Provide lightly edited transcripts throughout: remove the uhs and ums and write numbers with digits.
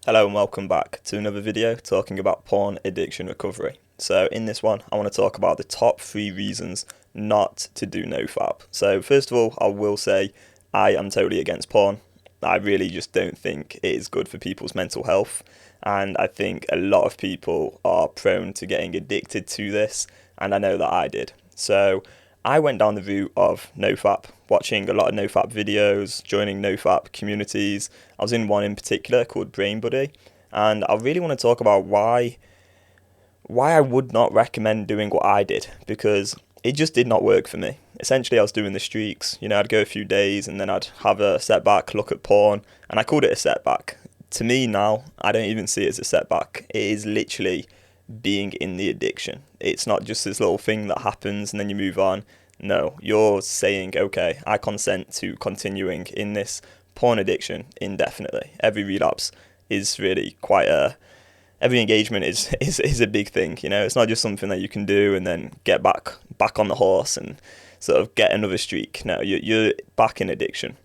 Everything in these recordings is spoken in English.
Hello and welcome back to another video talking about porn addiction recovery. So in this one, I want to talk about the top 3 reasons not to do NoFap. So first of all, I will say I am totally against porn. I really just don't think it is good for people's mental health. And I think a lot of people are prone to getting addicted to this. And I know that I did. So I went down the route of NoFap, watching a lot of NoFap videos, joining NoFap communities. I was in one in particular called Brain Buddy, and I really want to talk about why I would not recommend doing what I did, because it just did not work for me. Essentially, I was doing the streaks. I'd go a few days and then I'd have a setback, look at porn, and I called it a setback. To me now, I don't even see it as a setback. It is literally being in the addiction. It's not just this little thing that happens and then you move on. No, you're saying, okay, I consent to continuing in this porn addiction indefinitely. Every relapse is really every engagement is a big thing. It's not just something that you can do and then get back on the horse and sort of get another streak. No, you're back in addiction.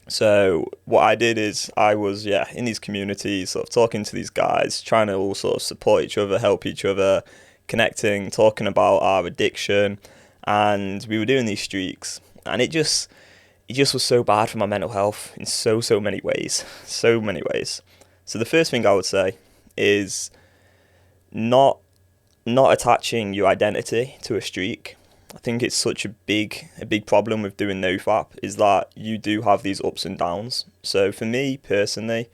So what I did is I was in these communities, sort of talking to these guys, trying to all sort of support each other, help each other, connecting, talking about our addiction, and we were doing these streaks, and it just was so bad for my mental health in so many ways. So the first thing I would say is not attaching your identity to a streak. I think it's such a big problem with doing NoFap is that you do have these ups and downs. So for me personally,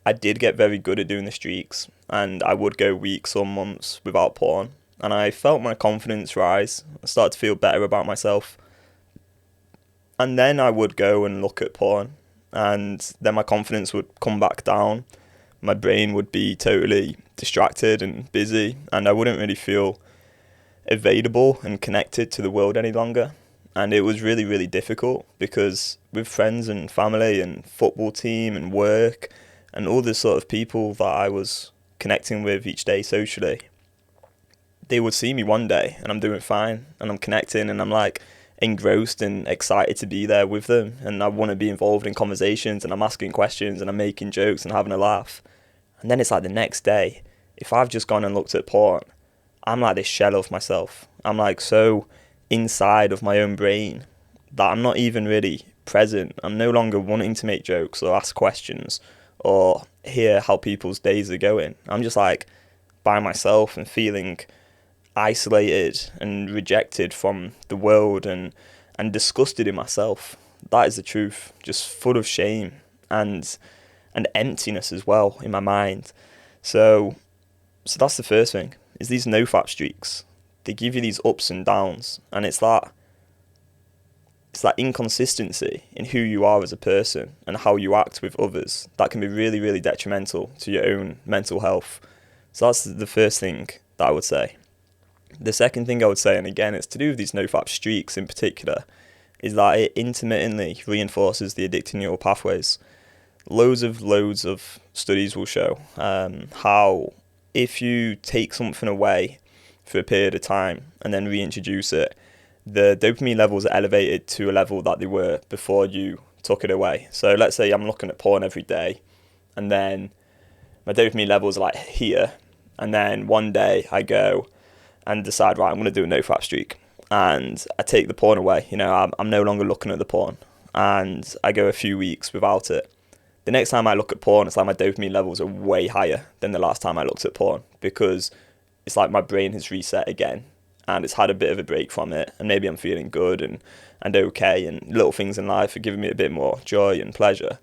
I did get very good at doing the streaks, and I would go weeks or months without porn, and I felt my confidence rise. I started to feel better about myself, and then I would go and look at porn, and then my confidence would come back down. My brain would be totally distracted and busy, and I wouldn't really feel available and connected to the world any longer. And it was really difficult, because with friends and family and football team and work and all the sort of people that I was connecting with each day socially, they would see me one day and I'm doing fine and I'm connecting and I'm like engrossed and excited to be there with them, and I want to be involved in conversations and I'm asking questions and I'm making jokes and having a laugh. And then it's like the next day, if I've just gone and looked at porn, I'm like this shell of myself. I'm like so inside of my own brain that I'm not even really present. I'm no longer wanting to make jokes or ask questions or hear how people's days are going. I'm just like by myself and feeling isolated and rejected from the world and disgusted in myself. That is the truth. Just full of shame and emptiness as well in my mind. So that's the first thing. Is these NoFap streaks. They give you these ups and downs, and it's that inconsistency in who you are as a person and how you act with others that can be really detrimental to your own mental health. So that's the first thing that I would say. The second thing I would say, and again it's to do with these NoFap streaks in particular, is that it intermittently reinforces the addictive neural pathways. Loads of studies will show how if you take something away for a period of time and then reintroduce it, the dopamine levels are elevated to a level that they were before you took it away. So let's say I'm looking at porn every day, and then my dopamine levels are like here, and then one day I go and decide, right, I'm going to do a NoFap streak, and I take the porn away. I'm no longer looking at the porn, and I go a few weeks without it. The next time I look at porn, it's like my dopamine levels are way higher than the last time I looked at porn, because it's like my brain has reset again and it's had a bit of a break from it, and maybe I'm feeling good and okay, and little things in life are giving me a bit more joy and pleasure.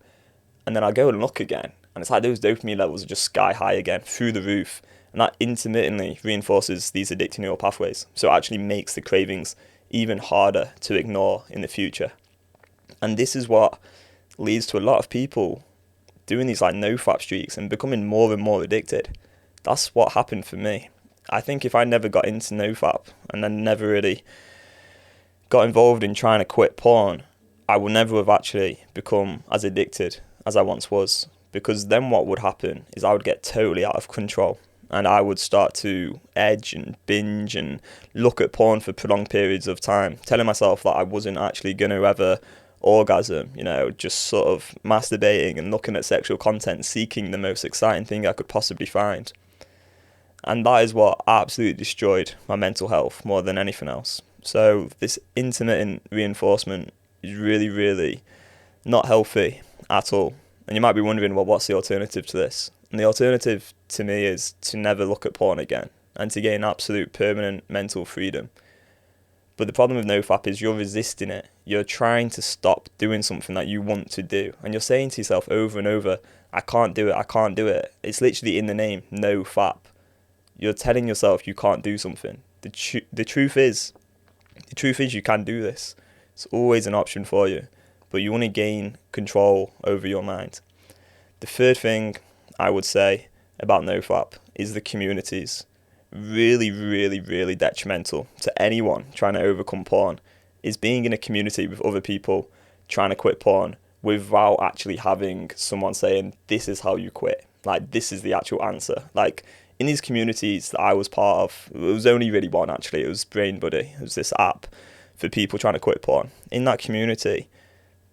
And then I go and look again, and it's like those dopamine levels are just sky high again, through the roof, and that intermittently reinforces these addictive neural pathways. So it actually makes the cravings even harder to ignore in the future. And this is what leads to a lot of people doing these like NoFap streaks and becoming more and more addicted. That's what happened for me. I think if I never got into NoFap and then never really got involved in trying to quit porn, I would never have actually become as addicted as I once was. Because then what would happen is I would get totally out of control, and I would start to edge and binge and look at porn for prolonged periods of time, telling myself that I wasn't actually going to ever orgasm, just sort of masturbating and looking at sexual content, seeking the most exciting thing I could possibly find. And that is what absolutely destroyed my mental health more than anything else. So this intermittent reinforcement is really, really not healthy at all. And you might be wondering, well, what's the alternative to this? And the alternative to me is to never look at porn again and to gain absolute permanent mental freedom. But the problem with NoFap is you're resisting it. You're trying to stop doing something that you want to do. And you're saying to yourself over and over, I can't do it, I can't do it. It's literally in the name, NoFap. You're telling yourself you can't do something. The truth is you can do this. It's always an option for you. But you want to gain control over your mind. The third thing I would say about NoFap is the communities. Really, really, really detrimental to anyone trying to overcome porn is being in a community with other people trying to quit porn without actually having someone saying, this is how you quit. Like, this is the actual answer. Like, in these communities that I was part of, it was only really one actually. It was Brain Buddy. It was this app for people trying to quit porn. In that community,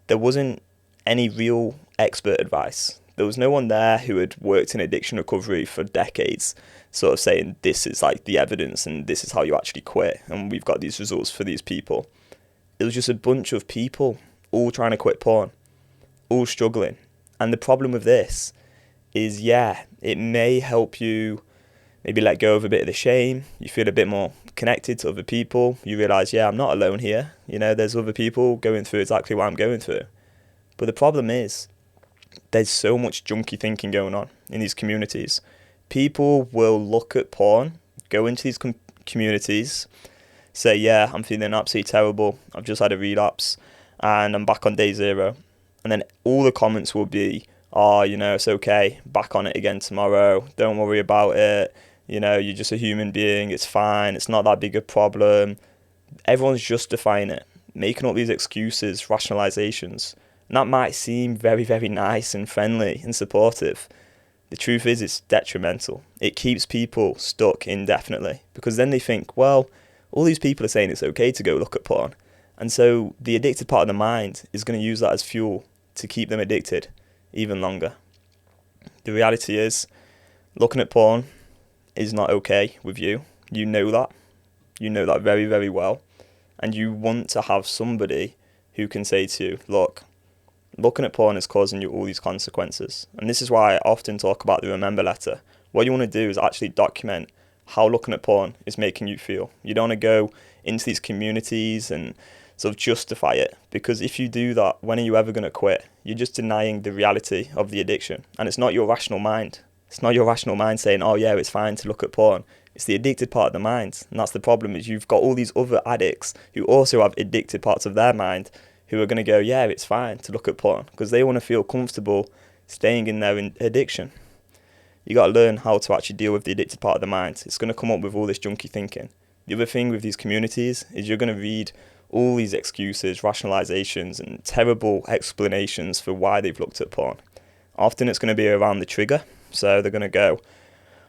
there wasn't any real expert advice. There was no one there who had worked in addiction recovery for decades, sort of saying this is like the evidence and this is how you actually quit and we've got these results for these people. It was just a bunch of people all trying to quit porn, all struggling. And the problem with this is, it may help you maybe let go of a bit of the shame. You feel a bit more connected to other people. You realise, I'm not alone here. There's other people going through exactly what I'm going through. But the problem is, there's so much junky thinking going on in these communities. People will look at porn, go into these communities, say, I'm feeling absolutely terrible. I've just had a relapse and I'm back on day 0. And then all the comments will be, it's okay, back on it again tomorrow. Don't worry about it. You're just a human being. It's fine. It's not that big a problem. Everyone's justifying it, making up these excuses, rationalizations. And that might seem very, very nice and friendly and supportive. The truth is it's detrimental. It keeps people stuck indefinitely because then they think, well, all these people are saying it's okay to go look at porn. And so the addicted part of the mind is going to use that as fuel to keep them addicted even longer. The reality is, looking at porn is not okay with you. You know that. You know that very, very well. And you want to have somebody who can say to you, look, looking at porn is causing you all these consequences. And this is why I often talk about the remember letter. What you want to do is actually document how looking at porn is making you feel. You don't want to go into these communities and sort of justify it, because if you do that, when are you ever going to quit? You're just denying the reality of the addiction. And it's not your rational mind. It's not your rational mind saying, it's fine to look at porn. It's the addicted part of the mind. And that's the problem, is you've got all these other addicts who also have addicted parts of their mind who are going to go, it's fine to look at porn, because they want to feel comfortable staying in their addiction. You got to learn how to actually deal with the addicted part of the mind. It's going to come up with all this junky thinking. The other thing with these communities is you're going to read all these excuses, rationalizations, and terrible explanations for why they've looked at porn. Often it's going to be around the trigger. So they're going to go,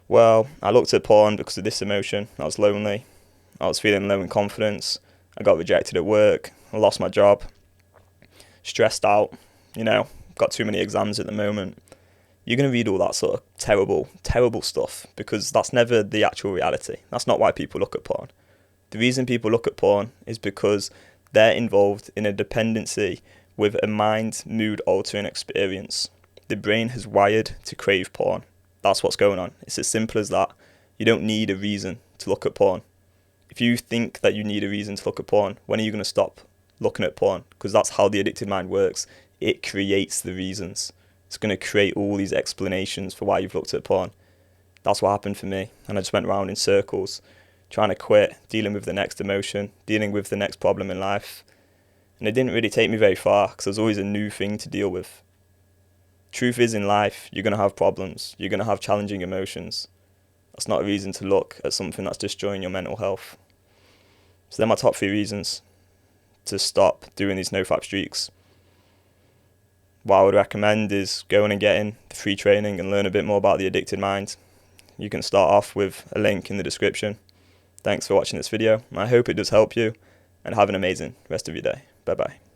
well, I looked at porn because of this emotion. I was lonely. I was feeling low in confidence. I got rejected at work. I lost my job. Stressed out. Got too many exams at the moment. You're going to read all that sort of terrible, terrible stuff because that's never the actual reality. That's not why people look at porn. The reason people look at porn is because they're involved in a dependency with a mind mood altering experience. The brain has wired to crave porn. That's what's going on. It's as simple as that. You don't need a reason to look at porn. If you think that you need a reason to look at porn, when are you going to stop looking at porn? Because that's how the addicted mind works. It creates the reasons. It's going to create all these explanations for why you've looked at porn. That's what happened for me. And I just went around in circles, trying to quit, dealing with the next emotion, dealing with the next problem in life. And it didn't really take me very far because there's always a new thing to deal with. Truth is, in life, you're going to have problems. You're going to have challenging emotions. That's not a reason to look at something that's destroying your mental health. So they're my top 3 reasons to stop doing these NoFap streaks. What I would recommend is going and getting the free training and learn a bit more about the addicted mind. You can start off with a link in the description. Thanks for watching this video. I hope it does help you, and have an amazing rest of your day. Bye bye.